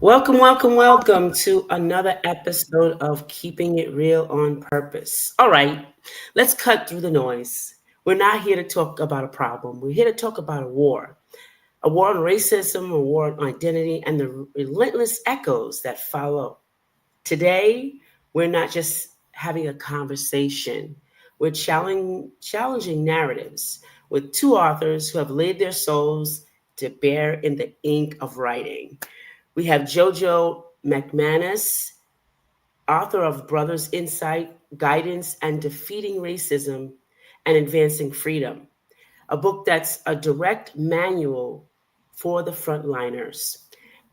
Welcome, welcome, welcome to another episode of Keeping It Real on Purpose. All right, let's cut through the noise. We're not here to talk about a problem. We're here to talk about a war on racism, a war on identity, and the relentless echoes that follow. Today, we're not just having a conversation, we're challenging narratives with two authors who have laid their souls to bear in the ink of writing. We have Jojo McManus, author of Brothers Insight, Guidance, and Defeating Racism and Advancing Freedom, a book that's a direct manual for the frontliners.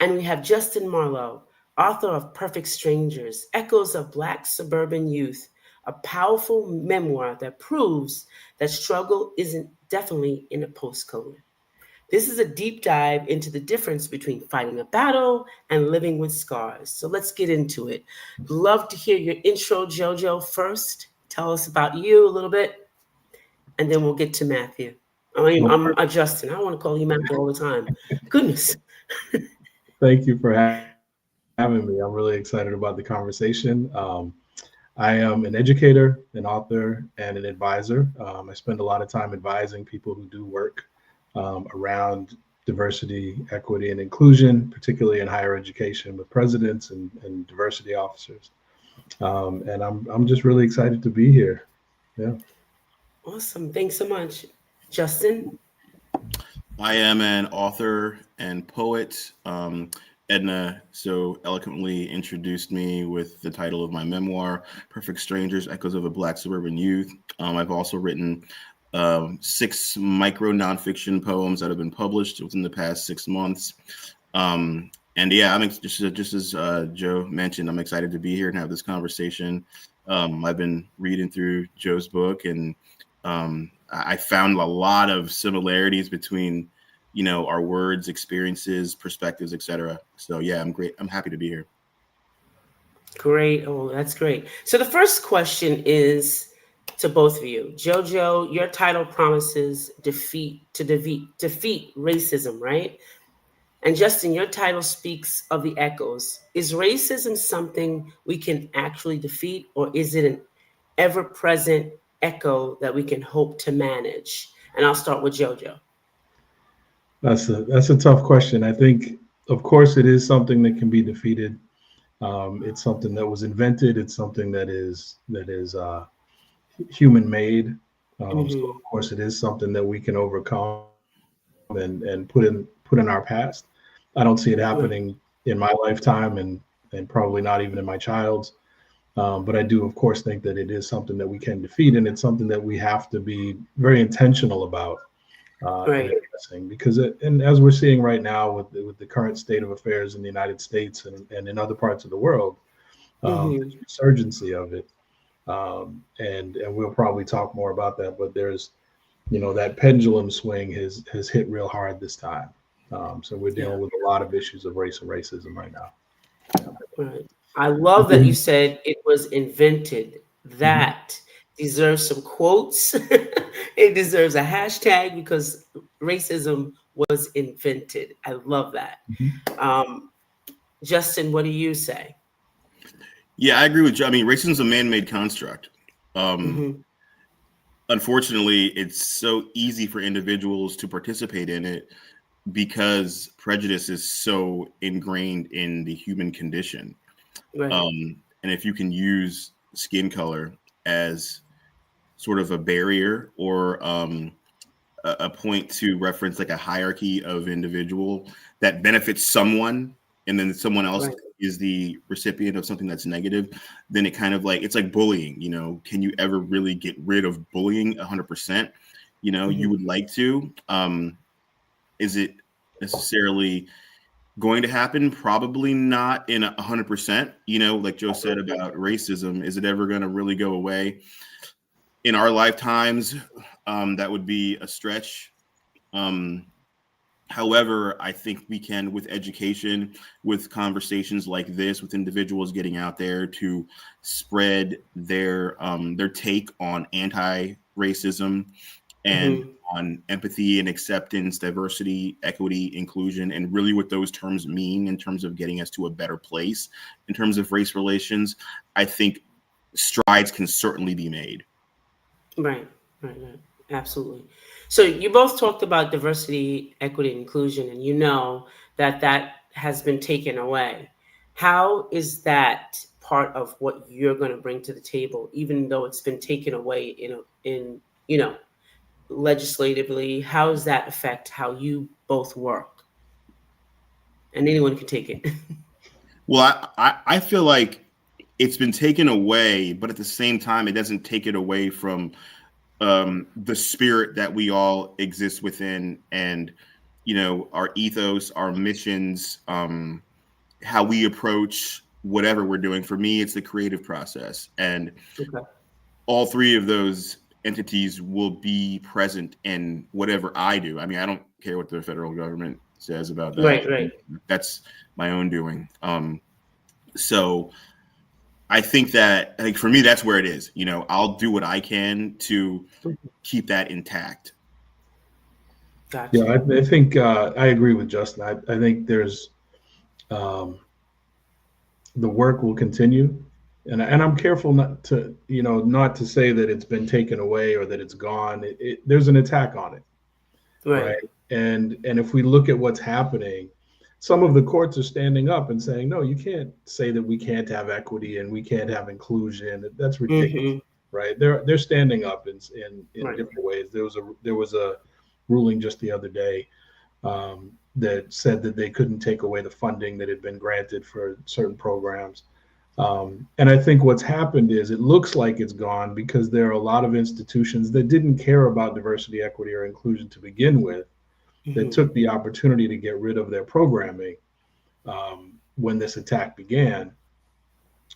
And we have Justin Marlowe, author of Perfect Strangers, Echoes of Black Suburban Youth, a powerful memoir that proves that struggle isn't definitely in a postcode. This is a deep dive into the difference between fighting a battle and living with scars. So let's get into it. Love to hear your intro, Jojo, first. Tell us about you a little bit, and then we'll get to Matthew. I'm Justin. I want to call you Matthew all the time. Goodness. Thank you for having me. I'm really excited about the conversation. I am an educator, an author, and an advisor. I spend a lot of time advising people who do work around diversity, equity, and inclusion, particularly in higher education with presidents and diversity officers. And I'm just really excited to be here. Yeah. Awesome. Thanks so much. Justin? I am an author and poet. Edna so eloquently introduced me with the title of my memoir, Perfect Strangers, Echoes of a Black Suburban Youth. I've also written 6 micro nonfiction poems that have been published within the past 6 months. And yeah, just as Joe mentioned, I'm excited to be here and have this conversation. I've been reading through Joe's book, and I found a lot of similarities between, our words, experiences, perspectives, etc. So yeah, I'm great. I'm happy to be here. Great. Oh, that's great. So the first question is to both of you. Jojo, your title promises defeat racism, right? And Justin, your title speaks of the echoes. Is racism something we can actually defeat, or is it an ever-present echo that we can hope to manage? And I'll start with Jojo. That's a tough question. I think, of course, it is something that can be defeated. It's something that was invented. It's something that is human made. So of course, it is something that we can overcome and put in our past. I don't see it happening in my lifetime, and probably not even in my child's. But I do, of course, think that it is something that we can defeat, and it's something that we have to be very intentional about in addressing. And as we're seeing right now with the current state of affairs in the United States and in other parts of the world, there's resurgency of it. And we'll probably talk more about that, but there's, that pendulum swing has hit real hard this time. So we're dealing with a lot of issues of race and racism right now. Right. I love that you said it was invented. That deserves some quotes. It deserves a hashtag because racism was invented. I love that. Justin, what do you say? Yeah, I agree with Joe. I mean, racism is a man-made construct. Unfortunately, it's so easy for individuals to participate in it because prejudice is so ingrained in the human condition. Right. And if you can use skin color as sort of a barrier or a point to reference like a hierarchy of individual that benefits someone, and then someone else is the recipient of something that's negative, then it kind of it's like bullying. Can you ever really get rid of bullying 100%? You would like to. Is it necessarily going to happen? Probably not in 100%. Like Joe said about racism, is it ever going to really go away in our lifetimes? That would be a stretch. However, I think we can, with education, with conversations like this, with individuals getting out there to spread their take on anti-racism and on empathy and acceptance, diversity, equity, inclusion, and really what those terms mean in terms of getting us to a better place in terms of race relations, I think strides can certainly be made. Right, right. Absolutely. So you both talked about diversity, equity, and inclusion, and you know that that has been taken away. How is that part of what you're going to bring to the table, even though it's been taken away in legislatively? How does that affect how you both work? And anyone can take it. Well, I feel like it's been taken away, but at the same time, it doesn't take it away from the spirit that we all exist within, and our ethos, our missions, how we approach whatever we're doing. For me, it's the creative process, and Okay. all three of those entities will be present in whatever I do. I mean, I don't care what the federal government says about that. Right. That's my own doing. So I think that, like, for me, that's where it is. I'll do what I can to keep that intact. Gotcha. Yeah, I think I agree with Justin. I think there's the work will continue, and I'm careful not to say that it's been taken away or that it's gone. There's an attack on it, right? And if we look at what's happening, some of the courts are standing up and saying, no, you can't say that we can't have equity and we can't have inclusion. That's ridiculous, right? They're standing up in different ways. There was a ruling just the other day that said that they couldn't take away the funding that had been granted for certain programs. And I think what's happened is it looks like it's gone because there are a lot of institutions that didn't care about diversity, equity, or inclusion to begin with, that took the opportunity to get rid of their programming when this attack began.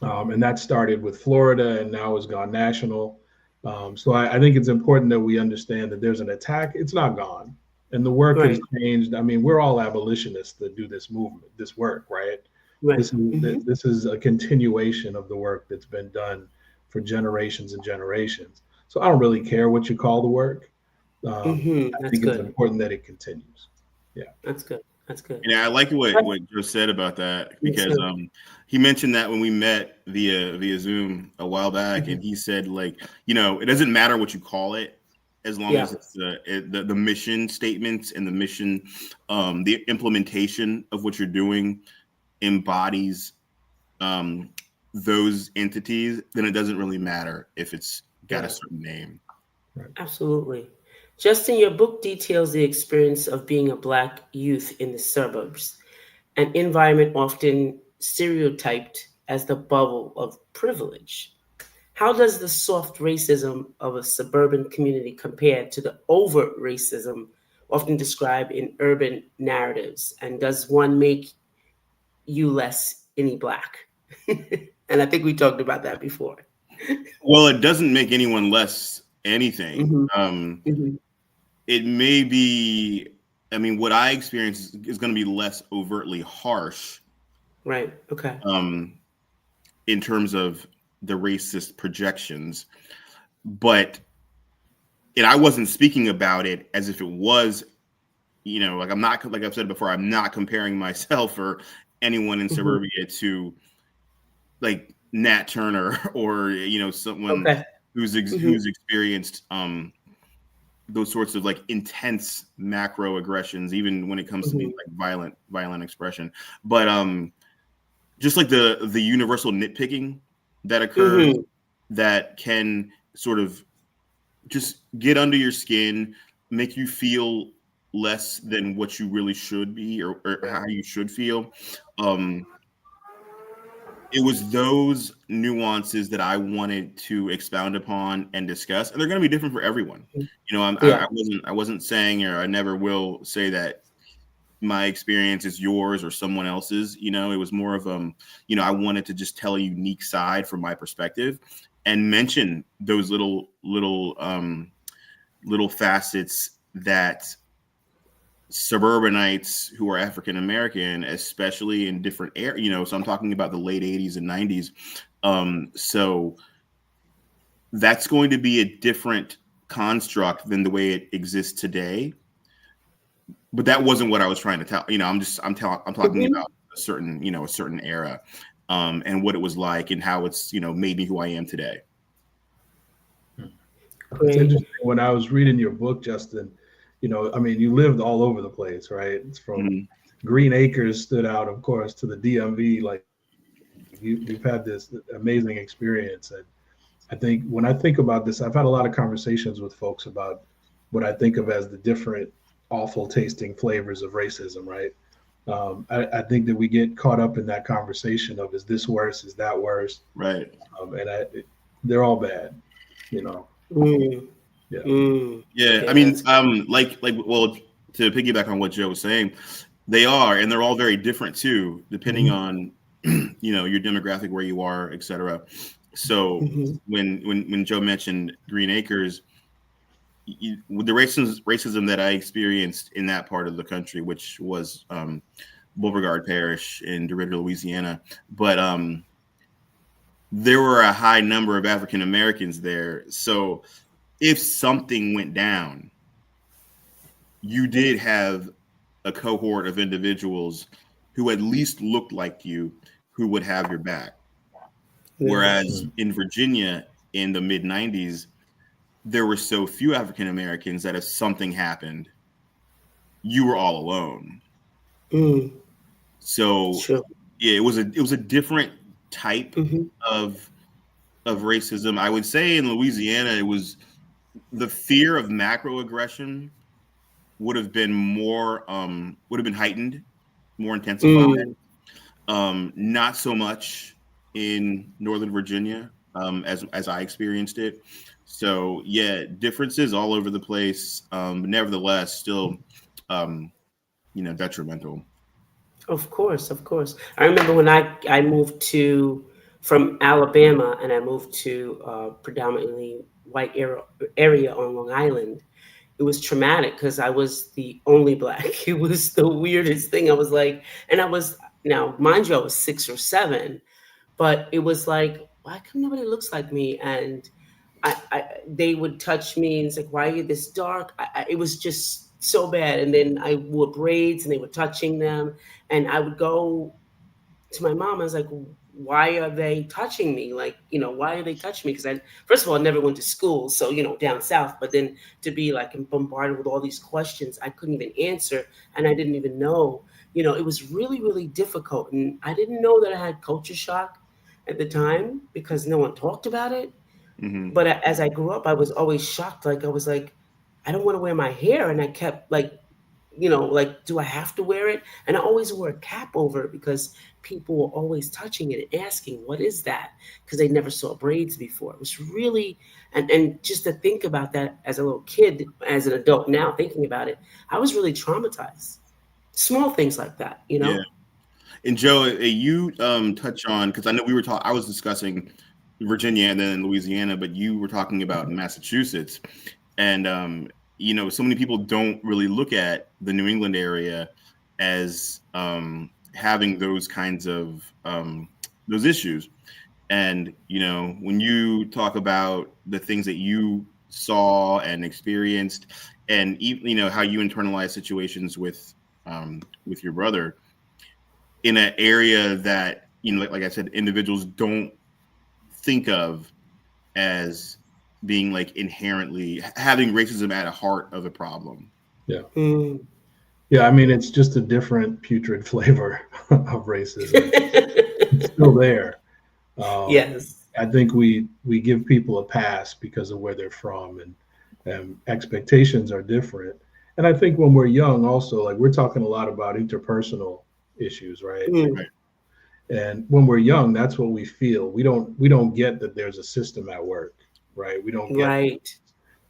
And that started with Florida and now has gone national. So I think it's important that we understand that there's an attack. It's not gone. And the work has changed. I mean, we're all abolitionists that do this movement, this work, right? This is a continuation of the work that's been done for generations and generations. So I don't really care what you call the work. I think it's important that it continues. Yeah, that's good. Yeah, I like what Joe said about that, because he mentioned that when we met via Zoom a while back, and he said, like, it doesn't matter what you call it, as long as it's the mission statements and the mission, the implementation of what you're doing embodies those entities, then it doesn't really matter if it's got a certain name. Right. Absolutely. Justin, your book details the experience of being a Black youth in the suburbs, an environment often stereotyped as the bubble of privilege. How does the soft racism of a suburban community compare to the overt racism often described in urban narratives? And does one make you less any Black? And I think we talked about that before. Well, it doesn't make anyone less anything. It may be, I mean, what I experience is going to be less overtly harsh. Right. Okay. In terms of the racist projections, and I wasn't speaking about it as if it was, like I've said before, I'm not comparing myself or anyone in suburbia to like Nat Turner or, someone who's experienced, those sorts of like intense macro aggressions, even when it comes to being like violent expression. But just like the universal nitpicking that occurs that can sort of just get under your skin, make you feel less than what you really should be, or how you should feel. It was those nuances that I wanted to expound upon and discuss, and they're going to be different for everyone. I wasn't saying, or I never will say, that my experience is yours or someone else's. It was more of I wanted to just tell a unique side from my perspective and mention those little facets that suburbanites who are African American, especially in different areas, so I'm talking about the late 80s and 90s. So that's going to be a different construct than the way it exists today. But that wasn't what I was trying to tell. I'm talking about a certain era, and what it was like and how it's made me who I am today. It's Great. interesting. When I was reading your book, Justin, I mean, you lived all over the place, right? It's from Green Acres stood out, of course, to the DMV. Like you've had this amazing experience. And I think when I think about this, I've had a lot of conversations with folks about what I think of as the different awful tasting flavors of racism, right? I think that we get caught up in that conversation of, is this worse? Is that worse? Right. They're all bad, you know? Mm. Yeah. Mm. Yeah. Okay, I mean, that's good. well, to piggyback on what Joe was saying, they are, and they're all very different too, depending on, your demographic, where you are, et cetera. So Mhm. when Joe mentioned Green Acres, with the racism that I experienced in that part of the country, which was Beauregard Parish in DeRidder, Louisiana, but there were a high number of African Americans there. So if something went down, you did have a cohort of individuals who at least looked like you, who would have your back. Yeah. Whereas in Virginia in the mid 90s, there were so few African Americans that if something happened, you were all alone. Mm. So Sure. yeah, it was a different type Mhm. of racism. I would say in Louisiana, it was the fear of macroaggression would have been heightened, more intensified. Mm. Not so much in Northern Virginia, as I experienced it. So yeah, differences all over the place, but nevertheless, still, detrimental. Of course, of course. I remember when I moved to from Alabama and I moved to predominantly white area on Long Island. It was traumatic because I was the only black. It was the weirdest thing. I was like, and I was now, mind you, I was 6 or 7, but it was like, why come nobody looks like me? And they would touch me and it's like, why are you this dark? It was just so bad. And then I wore braids and they were touching them, and I would go to my mom. I was like, why are they touching me? Like, why are they touching me? Because first of all, I never went to school, so down south. But then to be like bombarded with all these questions, I couldn't even answer, and I didn't even know. It was really, really difficult, and I didn't know that I had culture shock at the time because no one talked about it. Mm-hmm. But as I grew up, I was always shocked. Like I was like, I don't want to wear my hair, and I kept like, like, do I have to wear it? And I always wore a cap over it because people were always touching it and asking, what is that? Because they never saw braids before. It was really, and just to think about that as a little kid, as an adult now thinking about it, I was really traumatized. Small things like that, Yeah. And Joe, you touch on, because I know I was discussing Virginia and then Louisiana, but you were talking about Massachusetts, and so many people don't really look at the New England area as having those kinds of those issues. And when you talk about the things that you saw and experienced, and even how you internalize situations with your brother in an area that like I said, individuals don't think of as being like inherently having racism at the heart of a problem. Yeah. Mm. Yeah. I mean, it's just a different putrid flavor of racism. It's still there. Yes. I think we give people a pass because of where they're from, and expectations are different. And I think when we're young, also, like, we're talking a lot about interpersonal issues, right? Mm. And when we're young, that's what we feel. We don't get that there's a system at work, right? We don't get Right.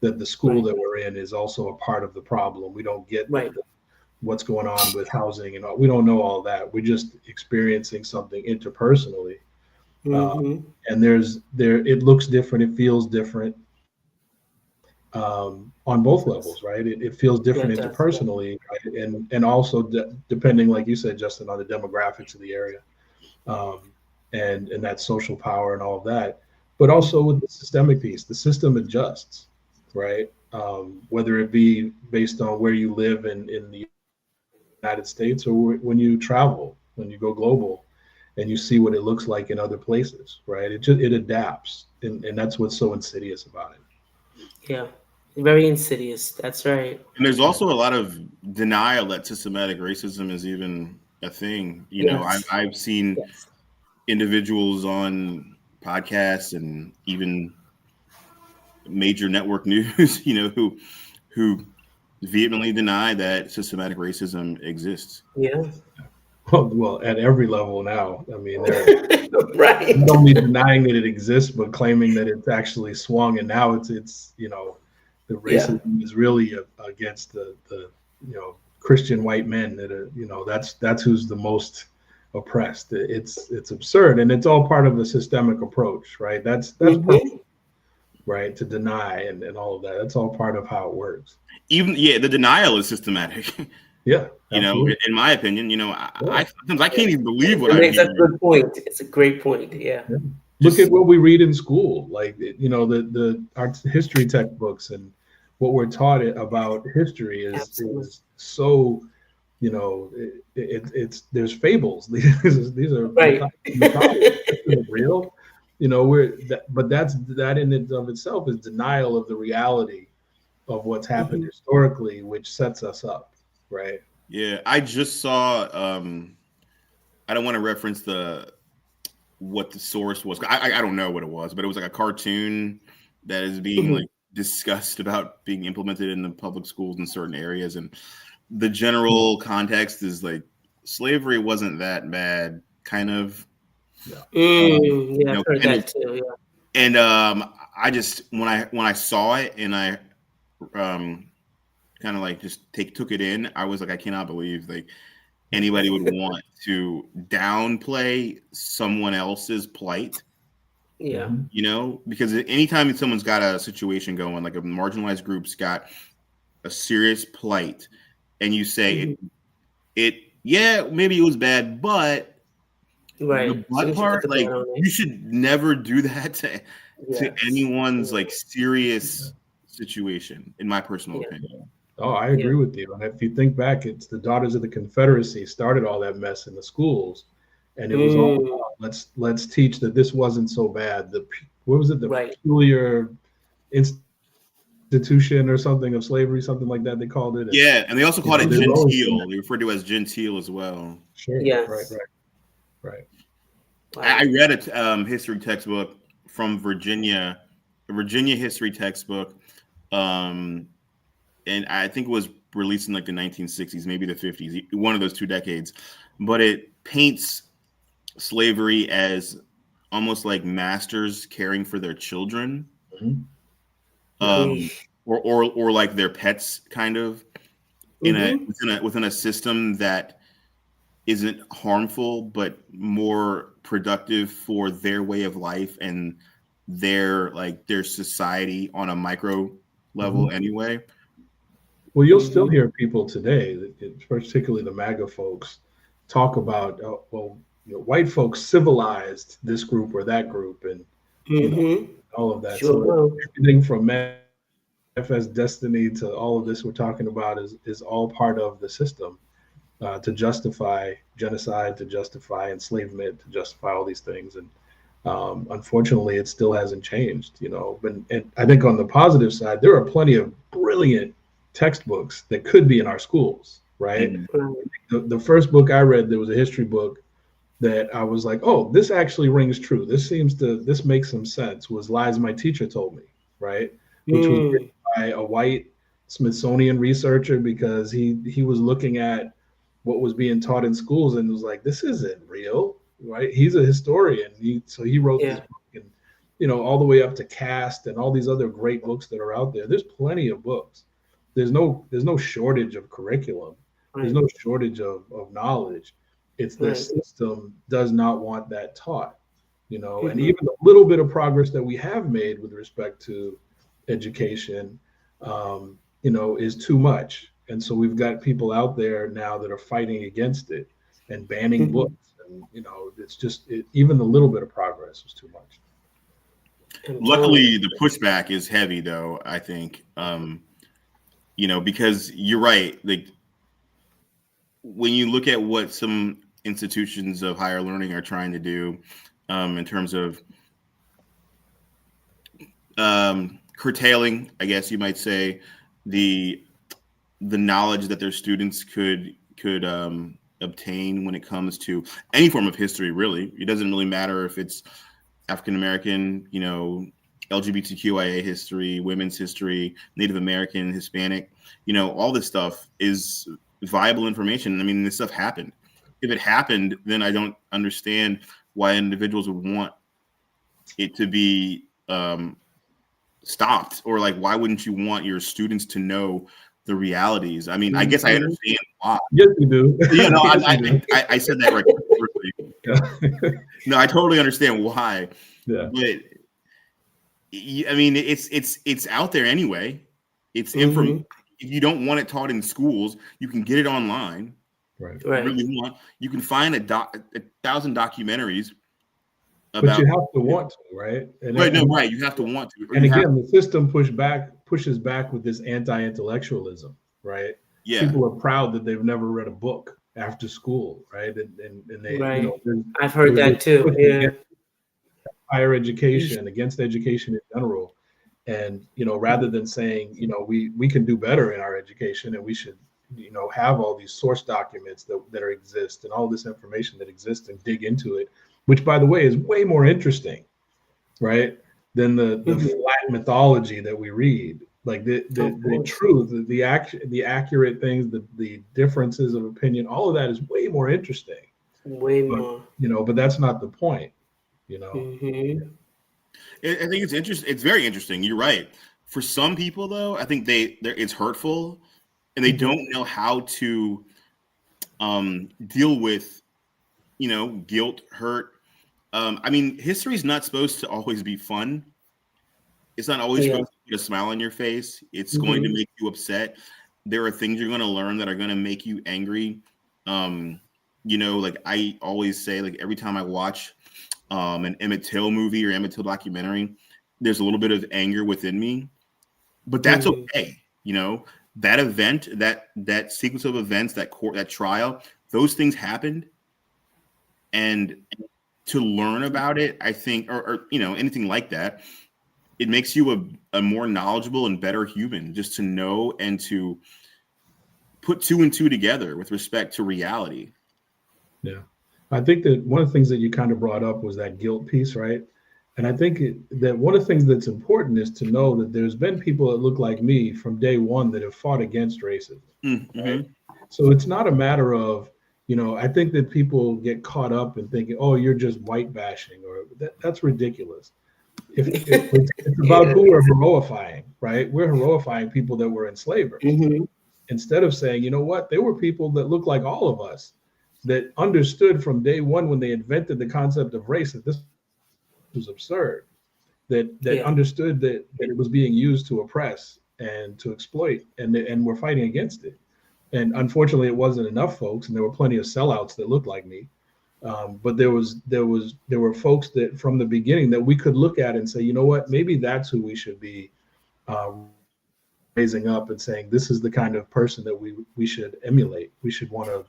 that the school Right. that we're in is also a part of the problem. We don't get that Right. what's going on with housing and all. We don't know all that. We're just experiencing something interpersonally. Uh, Mm-hmm. and it looks different, it feels different, on both levels, right? It feels Yeah, different it does. interpersonally, right? And also depending, like you said, Justin, on the demographics of the area, um, and that social power and all of that. But also with the systemic piece, the system adjusts. right? Whether it be based on where you live in the United States, or when you travel, when you go global, and you see what it looks like in other places, right? It adapts, and that's what's so insidious about it. Yeah. Very insidious. That's right. And there's also a lot of denial that systematic racism is even a thing. You know, Yes. I've seen Yes. individuals on podcasts and even major network news, you know, who vehemently deny that systematic racism exists. Yeah. Well, at every level now. I mean, they're Right. not only denying that it exists, but claiming that it's actually swung, and now it's the Yeah. racism is really against the Christian white men that are that's who's the most oppressed. It's absurd, and it's all part of a systemic approach, right? That's Hmm. right, to deny and all of that. That's all part of how it works. Even the denial is systematic. Yeah, You know, absolutely. in my opinion, Yeah. I sometimes I Yeah. can't even believe what I I'm mean, that's a hearing. good point. It's a great point. Yeah. Yeah. Look at Just what we read in school, like the our history textbooks, and what we're taught about history Absolutely. is so it's there's fables. These are Right. mythology. This isn't real. But that in and of itself is denial of the reality of what's happened Hmm. historically, which sets us up, right? yeah, I just saw. I don't want to reference the what the source was. I don't know what it was, but it was like a cartoon that is being Hmm. like discussed about being implemented in the public schools in certain areas, and the general context is like slavery wasn't that bad, kind of. Yeah. Yeah, I've heard Kind of, that too. Yeah. and I just when I saw it and I um, kind of like just took it in, I was like, I cannot believe like anybody would want to downplay someone else's plight, Yeah. Mhm. you know, because anytime someone's got a situation going, like a marginalized group's got a serious plight, and you say Hmm. it yeah, maybe it was bad, but the Right. So but we should put part, the like ban on it. you should never do that to Yes. anyone's Yeah. like serious situation, in my personal Yeah. opinion. Oh, I Yeah. agree with you. And if you think back, it's the Daughters of the Confederacy started all that mess in the schools, and it was all Mm, about let's teach that this wasn't so bad. What was it? The right. peculiar institution or something of slavery, something like that. They called it, and Yeah, and they also called it there's always been genteel. that. They referred to it as genteel as well. Sure, right, Yes. right, right. I Wow. read a history textbook from Virginia, a Virginia history textbook, um, and I think it was released in like the 1960s, maybe the 50s, one of those two decades. But it paints slavery as almost like masters caring for their children, Mhm. Yeah. um, or like their pets, kind of in a Mm-hmm. within a system that isn't harmful but more productive for their way of life and their society on a micro level Mhm. anyway. Well, you'll still Mm-hmm. hear people today, particularly the MAGA folks, talk about, well, white folks civilized this group or that group, and you know, Mm-hmm. all of that. Sure So will. everything from manifest destiny to all of this we're talking about is all part of the system, to justify genocide, to justify enslavement, to justify all these things. And unfortunately, it still hasn't changed. But and I think on the positive side, there are plenty of brilliant textbooks that could be in our schools, right? Mhm. Right. The first book I read, there was a history book that I was like, oh, this actually rings true. This makes some sense. Was Lies My Teacher Told Me, right? Which was written Mm, by a white Smithsonian researcher, because he was looking at what was being taught in schools and was like, this isn't real, right? He's a historian. So he wrote this yeah. book, and all the way up to Caste and all these other great books that are out there. There's plenty of books. There's no shortage of curriculum. There's Right. no shortage of knowledge. It's the Right. system does not want that taught, and Mm-hmm. even the little bit of progress that we have made with respect to education, is too much. And so we've got people out there now that are fighting against it and banning Mm-hmm. books. And, it's just, even the little bit of progress was too much. Luckily, the pushback is heavy, though. I think, because you're right. Like when you look at what some institutions of higher learning are trying to do, in terms of curtailing, I guess you might say, the knowledge that their students could obtain when it comes to any form of history. Really, it doesn't really matter if it's African American, LGBTQIA history, women's history, Native American, Hispanic, all this stuff is viable information. I mean, this stuff happened. If it happened, then I don't understand why individuals would want it to be stopped, or like, why wouldn't you want your students to know the realities? I mean, I guess I understand why. Yes, you do. I said that right. No, I totally understand why. Yeah. But I mean, it's out there anyway. It's information. If you don't want it taught in schools, you can get it online. Right. If you really want, you can find 1,000 documentaries. But you have to want to, right? Right. You have to want to. And again, the system pushes back with this anti-intellectualism, right? Yeah. People are proud that they've never read a book after school, right? And they, right. I've heard that too. Yeah. Higher education, against education in general, and rather than saying we can do better in our education, and we should have all these source documents that exist, and all this information that exists, and dig into it, which, by the way, is way more interesting, right, than the flat mythology that we read. Like the truth, the accurate things, the differences of opinion, all of that is way more interesting. Way more. But that's not the point. I think it's interesting. It's very interesting. You're right. For some people, though, I think it's hurtful, and they don't know how to deal with, guilt, hurt. I mean, history is not supposed to always be fun. It's not always supposed to put a smile on your face. It's going to make you upset. There are things you're going to learn that are going to make you angry. Like I always say, like every time I watch an Emmett Till movie or Emmett Till documentary, there's a little bit of anger within me, but that's okay. That event, that sequence of events, that trial, those things happened, and to learn about it, I think, or anything like that, it makes you a more knowledgeable and better human, just to know and to put two and two together with respect to reality. Yeah. I think that one of the things that you kind of brought up was that guilt piece, right? And I think that one of the things that's important is to know that there's been people that look like me from day one that have fought against racism. Right? So it's not a matter of, I think that people get caught up in thinking, oh, you're just white bashing, or that's ridiculous. If it's about who we're heroifying, right? We're heroifying people that were enslavers. Instead of saying, you know what, they were people that look like all of us, that understood from day one when they invented the concept of race that this was absurd, that understood that it was being used to oppress and to exploit, and we're fighting against it. And unfortunately, it wasn't enough folks, and there were plenty of sellouts that looked like me. But there were folks that from the beginning that we could look at and say, you know what, maybe that's who we should be raising up, and saying this is the kind of person that we should emulate. We should want to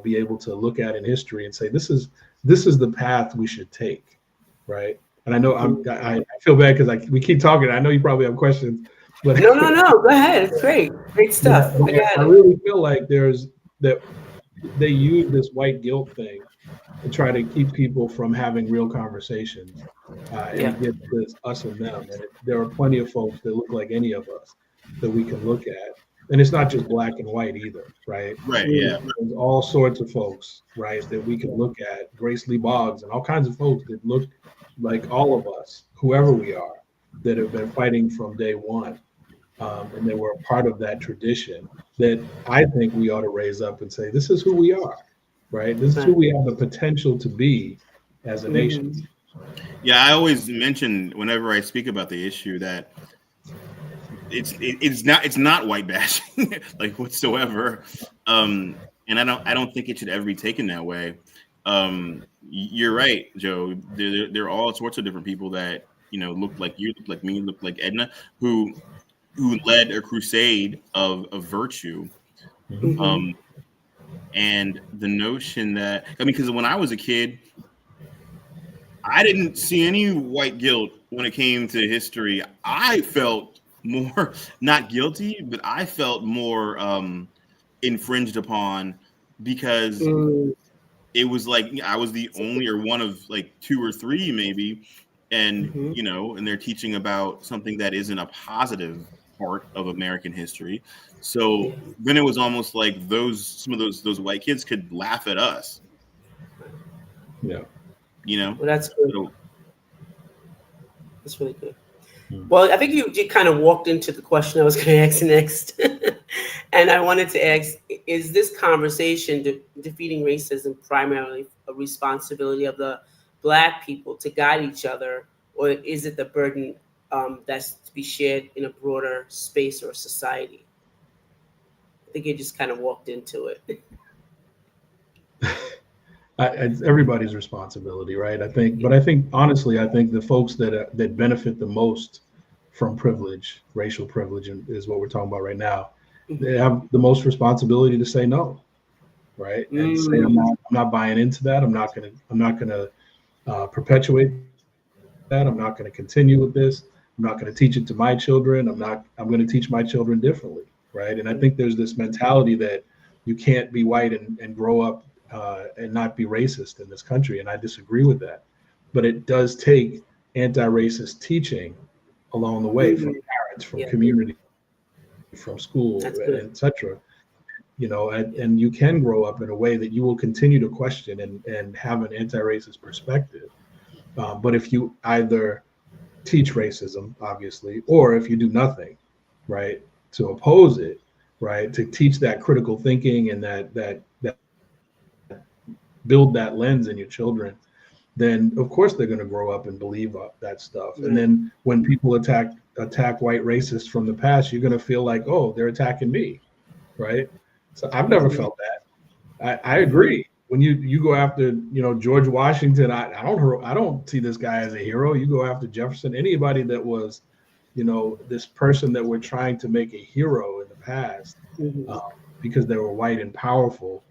be able to look at in history and say this is the path we should take, right? And I know I feel bad because we keep talking. I know you probably have questions, but no, go ahead. It's great stuff. Yeah, I really feel like that they use this white guilt thing to try to keep people from having real conversations and get this us and them. And there are plenty of folks that look like any of us that we can look at. And it's not just black and white either, right? Right, yeah. There's all sorts of folks, right, that we can look at, Grace Lee Boggs and all kinds of folks that look like all of us, whoever we are, that have been fighting from day one. And they were a part of that tradition that I think we ought to raise up and say, this is who we are, right? This is who we have the potential to be as a nation. Yeah, I always mention whenever I speak about the issue that it's not white bashing like whatsoever, and I don't think it should ever be taken that way. You're right, Joe. There are all sorts of different people that looked like you, looked like me, looked like Edna, who led a crusade of virtue. Mm-hmm. Um, and the notion that, I mean, because when I was a kid, I didn't see any white guilt when it came to history. I felt more not guilty, but I felt more infringed upon because Mm, it was like I was the only or one of like two or three maybe, and mm-hmm. and they're teaching about something that isn't a positive part of American history. So Yeah. then it was almost like some of those white kids could laugh at us, Yeah. you know. Well, that's good. So That's really good. Mm. Well, I think you kind of walked into the question I was going to ask next. And I wanted to ask, is this conversation, defeating racism, primarily a responsibility of the Black people to guide each other, or is it the burden that's to be shared in a broader space or society? I think you just kind of walked into it. It's everybody's responsibility, right? But I think honestly, I think the folks that benefit the most from privilege, racial privilege, is what we're talking about right now. Mhm. They have the most responsibility to say no, right? And say Mm, I'm not buying into that. I'm not gonna perpetuate that. I'm not gonna continue with this. I'm not gonna teach it to my children. I'm gonna teach my children differently, right? And I think there's this mentality that you can't be white and grow up and not be racist in this country, and I disagree with that. But it does take anti-racist teaching along the way from mm, parents, from yeah, community, from school, that's good. etc. Yeah, And you can grow up in a way that you will continue to question and have an anti-racist perspective. But if you either teach racism, obviously, or if you do nothing, right, to oppose it, right, to teach that critical thinking and that build that lens in your children, then of course they're going to grow up and believe that stuff. And right. then when people attack white racists from the past, you're going to feel like, oh, they're attacking me, right? So I've never Mm-hmm. felt that. I agree. When you go after George Washington, I don't see this guy as a hero. You go after Jefferson, anybody that was this person that we're trying to make a hero in the past, Mm-hmm. um, because they were white and powerful,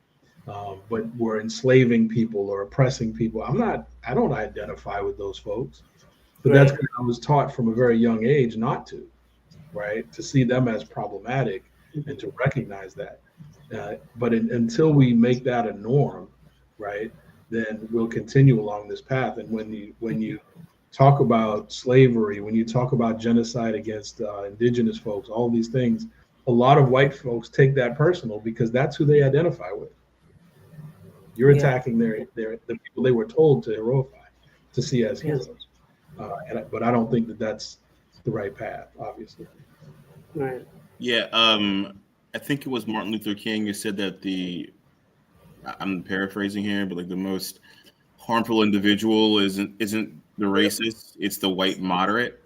but were enslaving people or oppressing people. I don't identify with those folks, but that's Right. because I was taught from a very young age not to, right? To see them as problematic and to Mm-hmm. recognize that. But until we make that a norm, right, then we'll continue along this path. And when you talk about slavery, when you talk about genocide against indigenous folks, all these things, a lot of white folks take that personal because that's who they identify with. You're Yeah. attacking the people they were told to heroify, to see as Yes. heroes. But I don't think that that's the right path, obviously. Right. yeah, I think it was Martin Luther King who said that I'm paraphrasing here, but like the most harmful individual isn't the racist, it's the white moderate.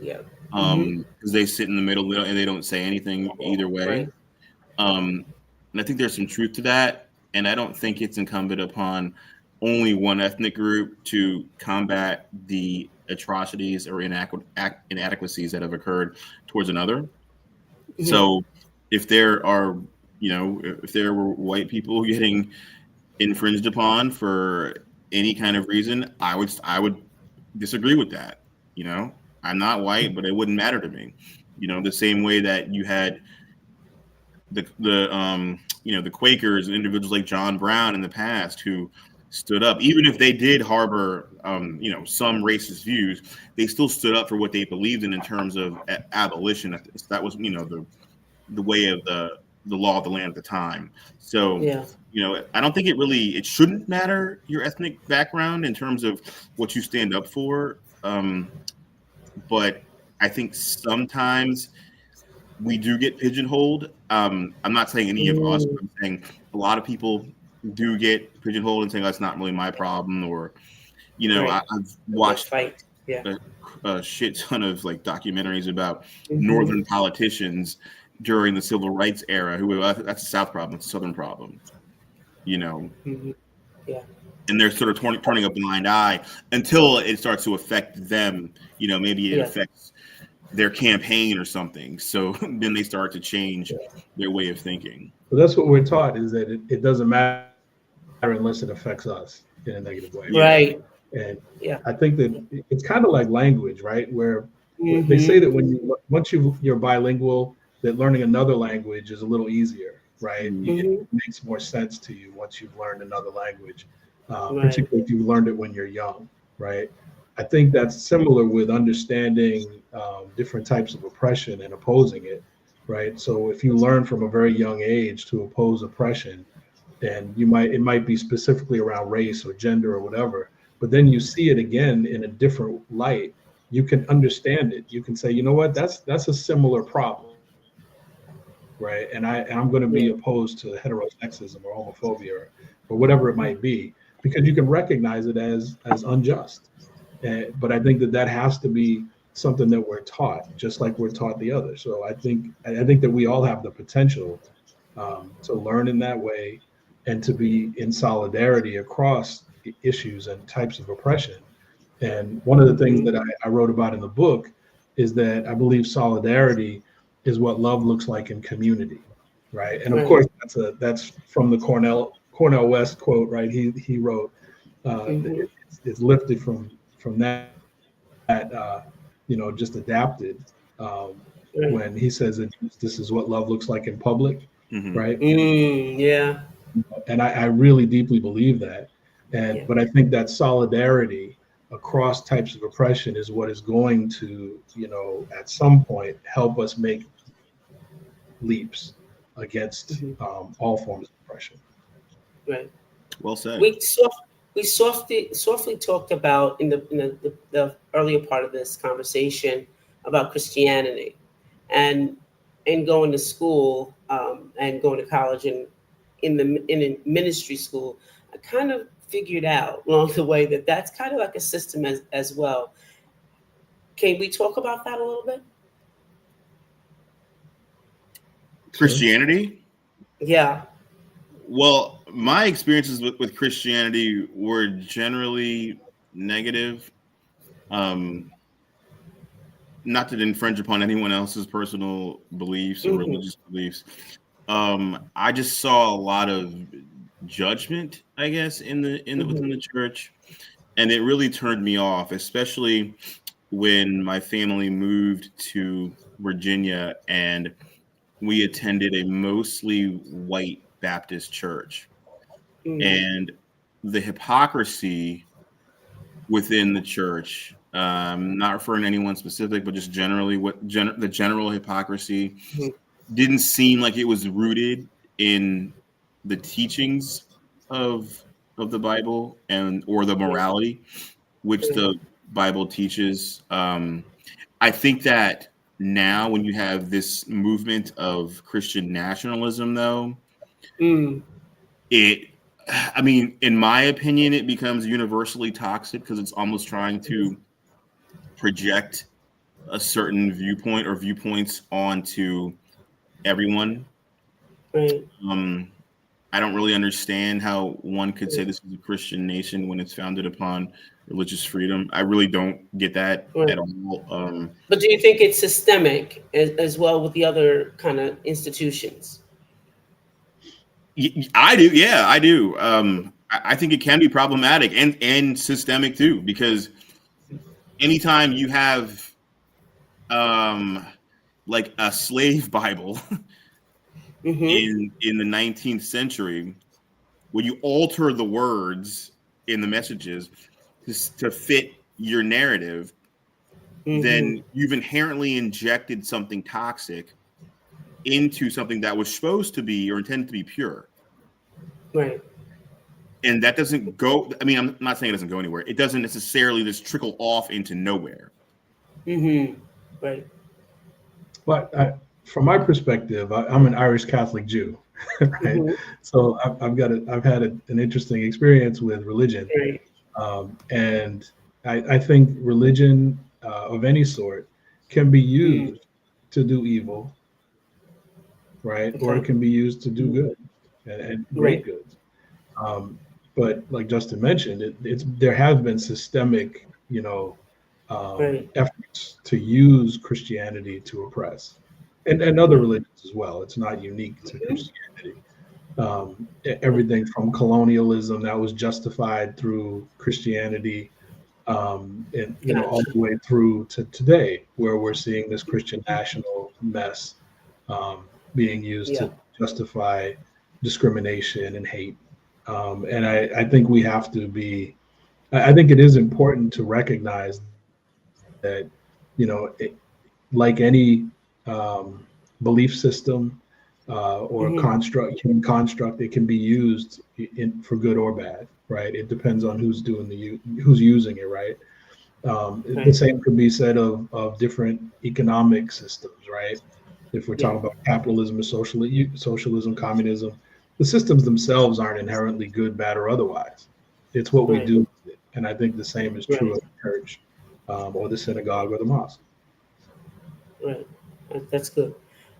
Yeah. Mm-hmm. Because they sit in the middle and they don't say anything either way. Right. And I think there's some truth to that. And I don't think it's incumbent upon only one ethnic group to combat the atrocities or inadequacies that have occurred towards another. Mm-hmm. So if there are, if there were white people getting infringed upon for any kind of reason, I would disagree with that. You know, I'm not white, but it wouldn't matter to me. The same way that you had the Quakers and individuals like John Brown in the past who stood up, even if they did harbor some racist views, they still stood up for what they believed in terms of abolition. That was the way of the law of the land at the time. So, Yeah. I don't think it shouldn't matter your ethnic background in terms of what you stand up for. But I think sometimes we do get pigeonholed. I'm not saying any of us, Mm, but I'm saying a lot of people do get pigeonholed and saying that's not really my problem, or right. I've The good watched fight. Yeah. a, a shit ton of like documentaries about Mm-hmm. northern politicians during the civil rights era who that's a South problem, it's a Southern problem, you know. Mm-hmm. Yeah. And they're sort of turning a blind eye until it starts to affect them. Maybe it Yeah. affects their campaign or something. So then they start to change their way of thinking. So that's what we're taught, is that it doesn't matter unless it affects us in a negative way, Yeah. right? Right. And Yeah. I think that it's kind of like language, right? Where they say Mm-hmm. that once you're bilingual, that learning another language is a little easier, right? It Mm-hmm. makes more sense to you once you've learned another language, Right. particularly if you learned it when you're young, right? I think that's similar with understanding different types of oppression and opposing it, right? So if you learn from a very young age to oppose oppression, and it might be specifically around race or gender or whatever, but then you see it again in a different light, you can understand it. You can say, you know what, that's a similar problem, right? And I'm going to be Yeah. opposed to heterosexism or homophobia or whatever it might be, because you can recognize it as unjust. But I think that has to be something that we're taught, just like we're taught the other. So I think that we all have the potential to learn in that way and to be in solidarity across issues and types of oppression. And one of the things Mm-hmm. that I wrote about in the book is that I believe solidarity is what love looks like in community, right? And of Right. course, that's from the Cornell West quote, right? He wrote, Mm-hmm. it's lifted from that, just adapted, um, Right. when he says that this is what love looks like in public, Mm-hmm. right? Yeah. And I really deeply believe that. Yeah. But I think that solidarity across types of oppression is what is going to, at some point help us make leaps against Mm-hmm. all forms of oppression. Right. Well said. We soft, we softly talked about in the earlier part of this conversation about Christianity, and going to school, and going to college, and in a ministry school. I kind of figured out along the way that that's kind of like a system as well. Can we talk about that a little bit? Sure. Christianity. Yeah. Well, my experiences with Christianity were generally negative. Um, Not to infringe upon anyone else's personal beliefs or Hmm. religious beliefs. I just saw a lot of judgment, I guess, within Hmm. the church, and it really turned me off, especially when my family moved to Virginia and we attended a mostly white Baptist church. Hmm. And the hypocrisy within the church, not referring to anyone specific, but just generally the general hypocrisy didn't seem like it was rooted in the teachings of the Bible and or the morality which Right. the Bible teaches. I think that now when you have this movement of Christian nationalism, though, Mm. it, I mean, in my opinion, it becomes universally toxic because it's almost trying to project a certain viewpoint or viewpoints onto everyone. Right. Um, I don't really understand how one could say this is a Christian nation when it's founded upon religious freedom. I really don't get that Right. at all. But do you think it's systemic as well with the other kind of institutions? I do, yeah, I do. I think it can be problematic and systemic too, because anytime you have um, like a slave Bible Mm-hmm. in the 19th century, when you alter the words in the messages to fit your narrative, Mm-hmm. then you've inherently injected something toxic into something that was supposed to be or intended to be pure. Right. And that doesn't go, I mean, I'm not saying it doesn't go anywhere. It doesn't necessarily just trickle off into nowhere. Mm-hmm. Right. But from my perspective, I'm an Irish Catholic Jew, right? Mm-hmm. So I've had an interesting experience with religion, Right. and I think religion of any sort can be Mm. used to do evil, right? Or it Okay. can be used to do good and great Right. goods. Um, But like Justin mentioned, there have been systemic, Right. efforts to use Christianity to oppress, and other religions as well. It's not unique to Christianity. Everything from colonialism that was justified through Christianity, and all Gotcha. the way through to today, where we're seeing this Christian national mess being used Yeah. to justify discrimination and hate. And I think we have to be. I think it is important to recognize that, like any belief system or human construct, it can be used for good or bad, right? It depends on who's using it, right? The Right. same could be said of different economic systems, right? If we're Yeah. talking about capitalism or socialism, communism, the systems themselves aren't inherently good, bad, or otherwise. It's what we Right. do with it. And I think the same is true Right. of the church, or the synagogue or the mosque. Right. That's good.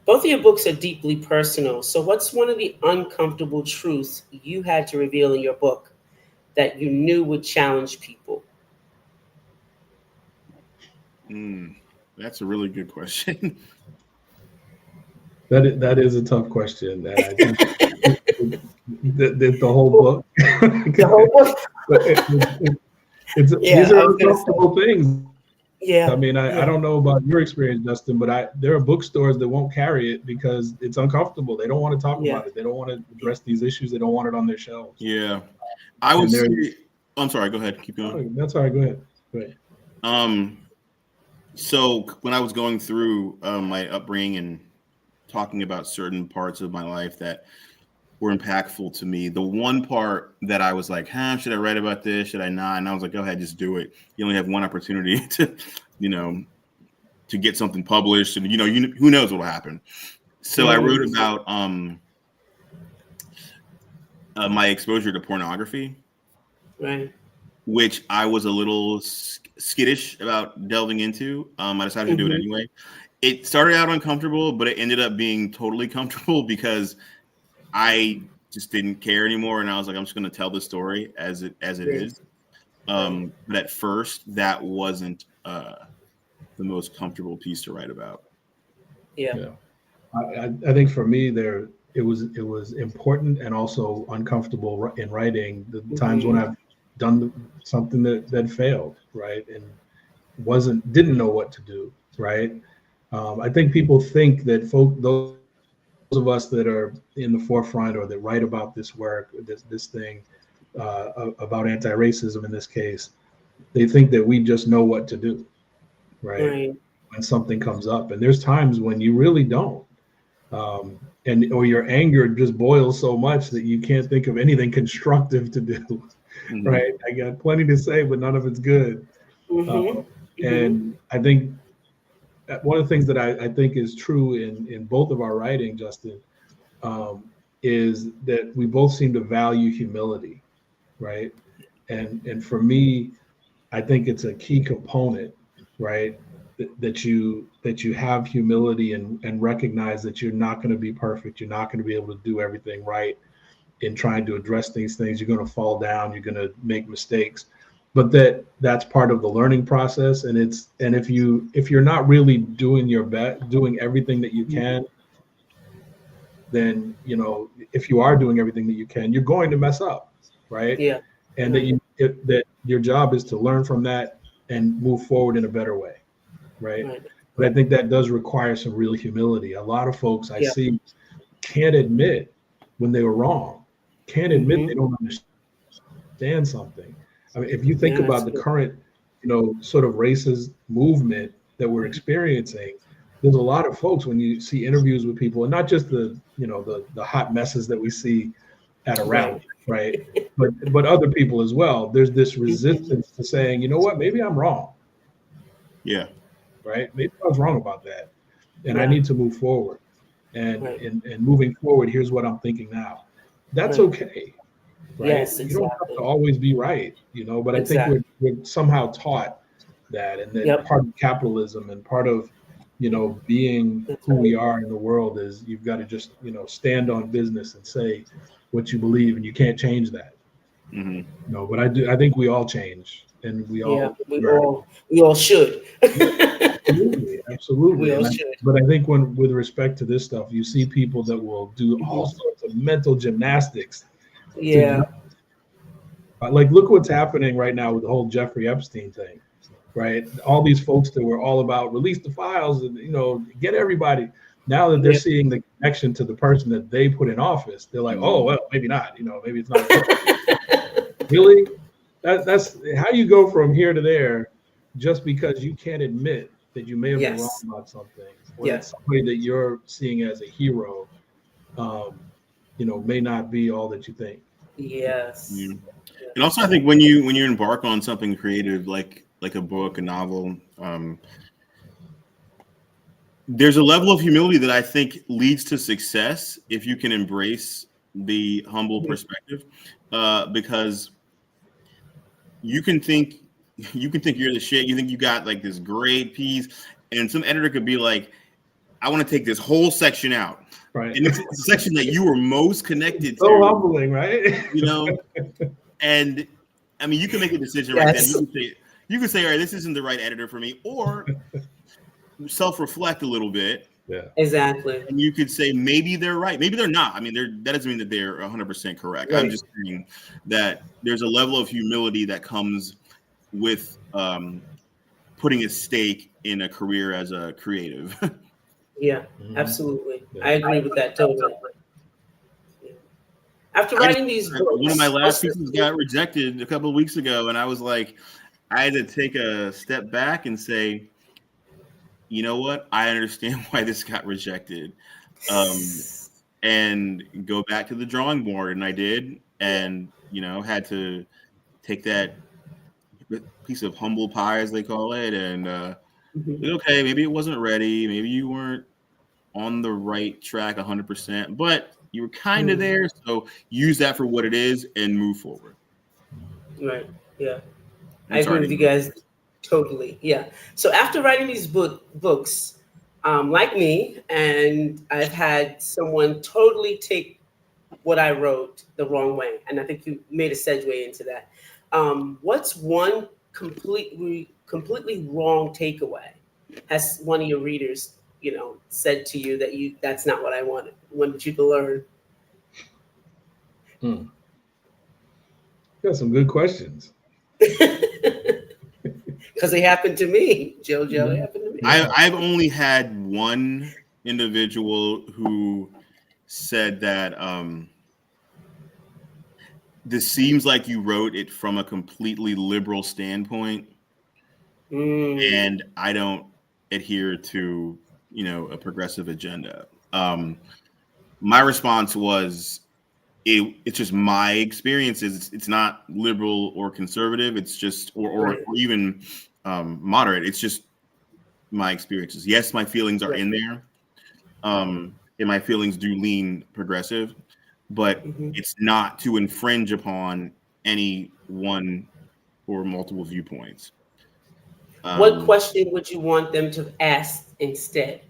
Both of your books are deeply personal. So, what's one of the uncomfortable truths you had to reveal in your book that you knew would challenge people? That's a really good question. That is a tough question, and I think the whole The book. whole book. But these Yeah, I are was gonna say. uncomfortable things. I Yeah. mean, I Yeah. don't know about your experience, Justin, but there are bookstores that won't carry it because it's uncomfortable. They don't want to talk Yeah. about it. They don't want to address these issues. They don't want it on their shelves. Yeah, I would And say. I'm sorry. Go ahead. Keep going. that's all right. Go ahead. Go ahead. So when I was going through my upbringing and talking about certain parts of my life that were impactful to me, the one part that I was like, should I write about this? Should I not? And I was like, go ahead, just do it. You only have one opportunity to, to get something published, and who knows what will happen. So I wrote about my exposure to pornography, Right. which I was a little skittish about delving into. I decided to do it anyway. It started out uncomfortable, but it ended up being totally comfortable because I just didn't care anymore, and I was like, I'm just going to tell the story as it is. But at first, that wasn't the most comfortable piece to write about. Yeah. I think for me it was important and also uncomfortable in writing. The times when I've done something that failed, right, and didn't know what to do, right. I think people think that those of us that are in the forefront or that write about this work, this thing about anti-racism in this case, they think that we just know what to do, right? When something comes up, and there's times when you really don't, or your anger just boils so much that you can't think of anything constructive to do, right? I got plenty to say, but none of it's good. And I think one of the things that I think is true in both of our writing, Justin, is that we both seem to value humility, right? And for me, I think it's a key component, right? That you have humility and recognize that you're not going to be perfect. You're not going to be able to do everything right in trying to address these things. You're going to fall down. You're going to make mistakes, but that's part of the learning process. And if you're not really doing your best, doing everything that you can, then if you are doing everything that you can, you're going to mess up, right? Yeah. And that your job is to learn from that and move forward in a better way, right? But I think that does require some real humility. A lot of folks I see can't admit when they were wrong, can't admit they don't understand something. I mean, if you think about the current, sort of racist movement that we're experiencing, there's a lot of folks when you see interviews with people, and not just the hot messes that we see at a rally, right? But other people as well. There's this resistance to saying, you know what, maybe I'm wrong. Yeah. Right. Maybe I was wrong about that, and I need to move forward. And moving forward, here's what I'm thinking now. That's okay. Right. Yes, You don't have to always be right, but I think we're somehow taught that, and then part of capitalism and part of being who we are in the world is you've got to just stand on business and say what you believe, and you can't change that. Mm-hmm. No, but I think we all change, and we Yeah, all learn. we all should. Absolutely, absolutely. We all should. But I think when, with respect to this stuff, you see people that will do all Mhm. sorts of mental gymnastics to, Yeah. like, look what's happening right now with the whole Jeffrey Epstein thing, right? All these folks that were all about release the files and, get everybody. Now that they're Yeah. seeing the connection to the person that they put in office, they're like, oh well, maybe not. Maybe it's not worth it. Really? That's how you go from here to there, just because you can't admit that you may have been wrong Yes. about something, or Yeah. that somebody that you're seeing as a hero, um, may not be all that you think. Yes. Yeah. Yeah. And also, I think when you embark on something creative like a book, a novel, there's a level of humility that I think leads to success if you can embrace the humble Mhm. perspective, because you can think you can think you're the shit. You think you got like this great piece, and some editor could be like, "I want to take this whole section out," Right. and it's a section that you were most connected So to, humbling, right? you know. And I mean, you can make a decision right then. Yes. You can say, "All right, this isn't the right editor for me," or self-reflect a little bit, Yeah. Exactly. and you could say maybe they're right, maybe they're not. I mean, that doesn't mean that they're 100% correct. I'm Right. just saying that there's a level of humility that comes with putting a stake in a career as a creative. Yeah. Mhm. Absolutely. Yeah. I agree with that totally. Yeah. After I just writing these one of my books, last pieces got rejected a couple of weeks ago, and I was like, I had to take a step back and say, you know what? I understand why this got rejected, um, and go back to the drawing board. And I did, and had to take that piece of humble pie, as they call it, and Mhm. okay, maybe it wasn't ready, maybe you weren't on the right track 100%, but you were kind of Mhm. there. So use that for what it is and move forward. Right. Yeah. I I'm agree sorry to with you interrupt. guys totally. Yeah. So after writing these books, like me, and I've had someone totally take what I wrote the wrong way, and I think you made a segue into that. What's one completely wrong takeaway? Has one of your readers, said to you that that's not what I wanted you to learn? Hmm. Got some good questions. Because it happened to me, JoJo. It Mhm. happened to me. Yeah. I've only had one individual who said that this seems like you wrote it from a completely liberal standpoint, Mm, and I don't adhere to a progressive agenda. My response was, it's just my experiences. It's not liberal or conservative. It's just or right. even moderate. It's just my experiences. Yes, my feelings are Right. in there, and my feelings do lean progressive, but Hmm. it's not to infringe upon any one or multiple viewpoints. What Um, question would you want them to ask instead?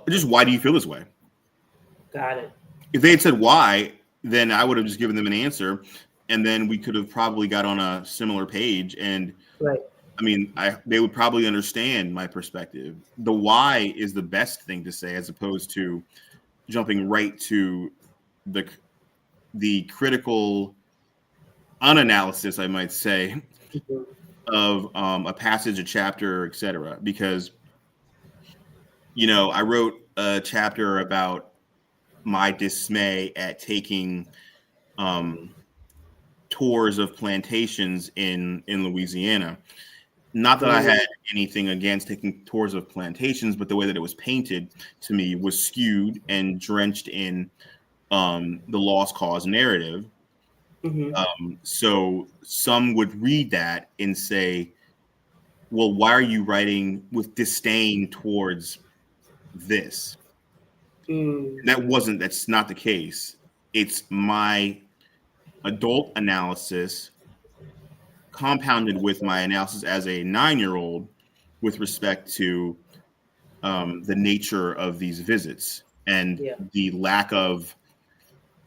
just why do you feel this way? Got it. If they had said why, then I would have just given them an answer, and then we could have probably got on a similar page. And Right. I mean, they would probably understand my perspective. The why is the best thing to say, as opposed to jumping right to the the critical unanalysis, I might say, Mhm. of a passage, a chapter, etc. Because I wrote a chapter about my dismay at taking um, tours of plantations in Louisiana. Not that I Mm, had anything against taking tours of plantations, but the way that it was painted to me was skewed and drenched in the lost cause narrative. mhm. So some would read that and say, well, why are you writing with disdain towards this? Mm, And that's not the case. It's my adult analysis compounded with my analysis as a 9-year-old with respect to the nature of these visits and yeah. the lack of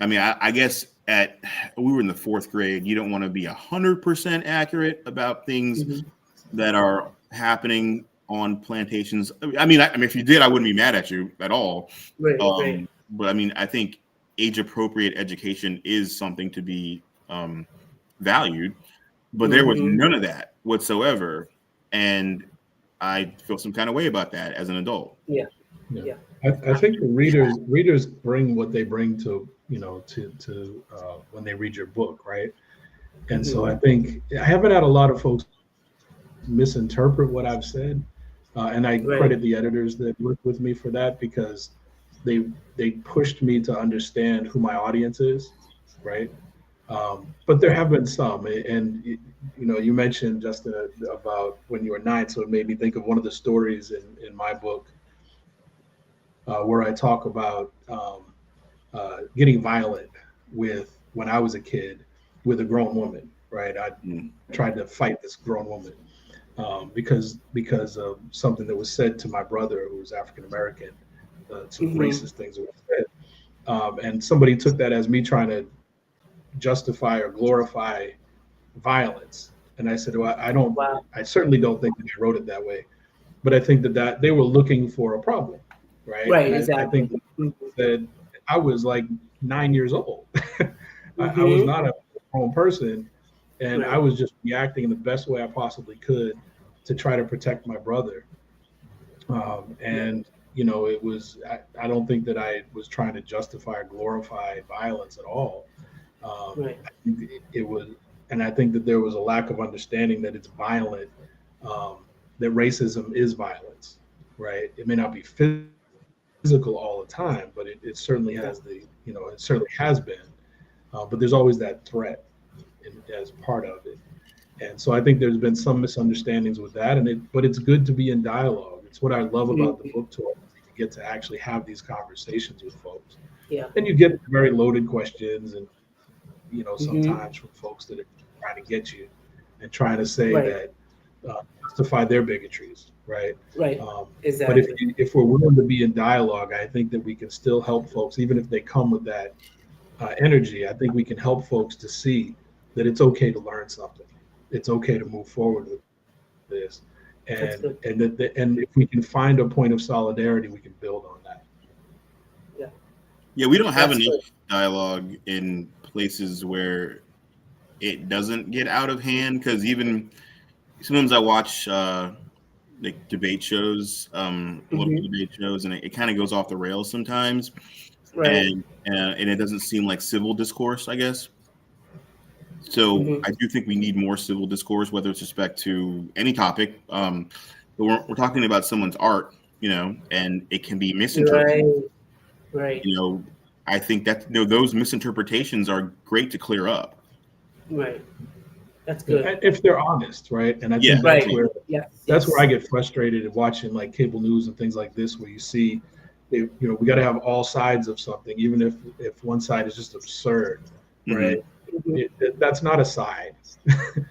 I mean, I guess we were in the 4th grade. You don't want to be 100% accurate about things that are happening on plantations. I mean, if you did, I wouldn't be mad at you at all. Right. But I mean, I think age appropriate education is something to be valued. But there was none of that whatsoever, and I feel some kind of way about that as an adult. Yeah. I think the readers bring what they bring to when they read your book, right? And so I think I haven't had a lot of folks misinterpret what I've said, and I credit the editors that worked with me for that, because they pushed me to understand who my audience is, right? But there have been some, and you mentioned, Justin, about when you were 9, so it made me think of one of the stories in my book where I talk about getting violent with when I was a kid with a grown woman, right? I tried to fight this grown woman because of something that was said to my brother, who was African American, some racist things that were said, and somebody took that as me trying to justify or glorify violence. And I said, well, I certainly don't think that I wrote it that way, but I think that they were looking for a problem, right? Right, and exactly. I think that I was like 9 years old. I was not a grown person, and I was just reacting in the best way I possibly could to try to protect my brother. It was, I don't think that I was trying to justify or glorify violence at all. I think it was, and I think that there was a lack of understanding that it's violent, that racism is violence, right? It may not be physical all the time, but it certainly has it certainly has been. But there's always that threat as part of it. And so I think there's been some misunderstandings with that, but it's good to be in dialogue. It's what I love about the book tour. You get to actually have these conversations with folks. Yeah. And you get very loaded questions, and sometimes from folks that are trying to get you and trying to say that justify their bigotries, right? Right. Exactly. But if we're willing to be in dialogue, I think that we can still help folks, even if they come with that energy. I think we can help folks to see that it's okay to learn something. It's okay to move forward with this, and if we can find a point of solidarity, we can build on that. Yeah, we don't have enough dialogue in places where it doesn't get out of hand, because even sometimes I watch like debate shows, local debate shows, and it kind of goes off the rails sometimes, and it doesn't seem like civil discourse, I guess. So I do think we need more civil discourse, whether it's respect to any topic. But we're talking about someone's art, and it can be misinterpreted. Right. I think that those misinterpretations are great to clear up. Right. That's good. If they're honest, right? And I think that's where I get frustrated at watching like cable news and things like this, where you see, we got to have all sides of something, even if one side is just absurd, right? That's not a side.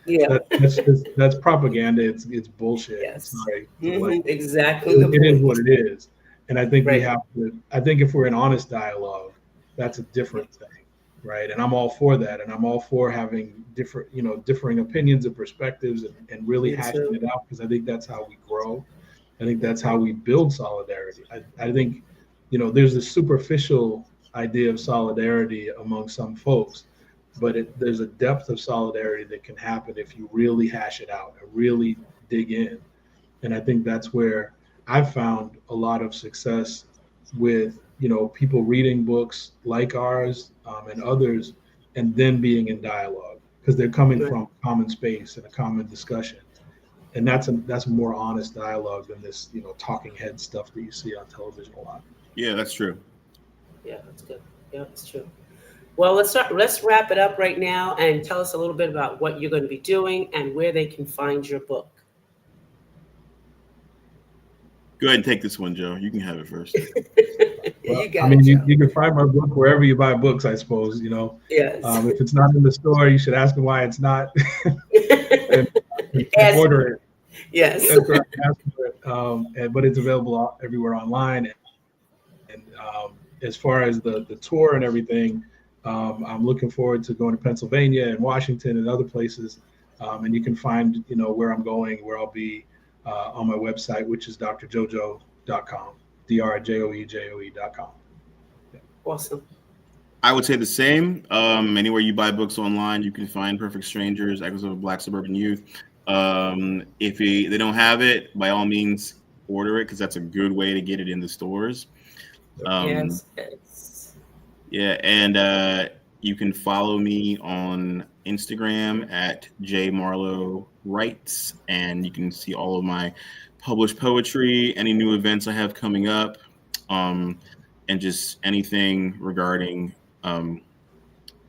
That's propaganda. It's bullshit. Yes. Sorry. Exactly. It is what it is. And I think we have to. I think if we're in honest dialogue, that's a different thing, right? And I'm all for that, and I'm all for having differing opinions and perspectives, and really hashing it out, because I think that's how we grow. I think that's how we build solidarity. I think, there's a superficial idea of solidarity among some folks, but there's a depth of solidarity that can happen if you really hash it out and really dig in. And I think that's where I've found a lot of success with, people reading books like ours and others, and then being in dialogue, because they're coming from a common space and a common discussion. And that's a more honest dialogue than this, talking head stuff that you see on television a lot. Yeah, that's true. Yeah, that's good. Yeah, that's true. Well, let's wrap it up right now and tell us a little bit about what you're going to be doing and where they can find your book. Go ahead and take this one, Joe. You can have it first. You can find my book wherever you buy books, I suppose. Yes. If it's not in the store, you should ask me why it's not. and order it. Yes. But it's available everywhere online. And as far as the tour and everything, I'm looking forward to going to Pennsylvania and Washington and other places. And you can find, where I'm going, where I'll be on my website, which is drjojo.com, drjoejoe.com. Awesome. I would say the same. Anywhere you buy books online, you can find Perfect Strangers, Echoes of a Black Suburban Youth. If they don't have it, by all means, order it, because that's a good way to get it in the stores. Yes. Yeah, and you can follow me on Instagram at jmarlowewrites, and you can see all of my published poetry, any new events I have coming up, and just anything regarding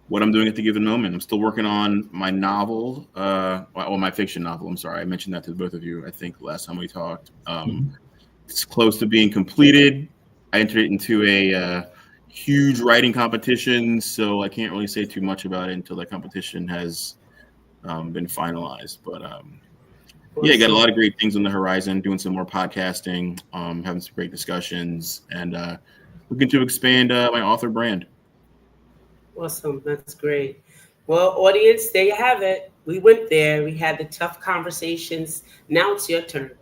what I'm doing at the given moment. I'm still working on my novel, my fiction novel. I'm sorry, I mentioned that to both of you, I think, last time we talked. It's close to being completed. I entered it into a huge writing competition, so I can't really say too much about it until that competition has been finalized. But yeah, got a lot of great things on the horizon, doing some more podcasting, having some great discussions, and looking to expand my author brand. Awesome. That's great. Well, audience, there you have it. We went there. We had the tough conversations. Now it's your turn.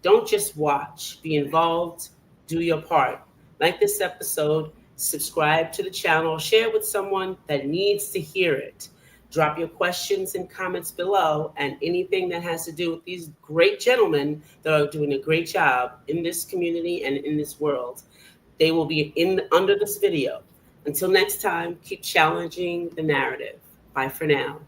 Don't just watch. Be involved. Do your part. Like this episode, subscribe to the channel, share it with someone that needs to hear it. Drop your questions and comments below, and anything that has to do with these great gentlemen that are doing a great job in this community and in this world. They will be under this video. Until next time, keep challenging the narrative. Bye for now.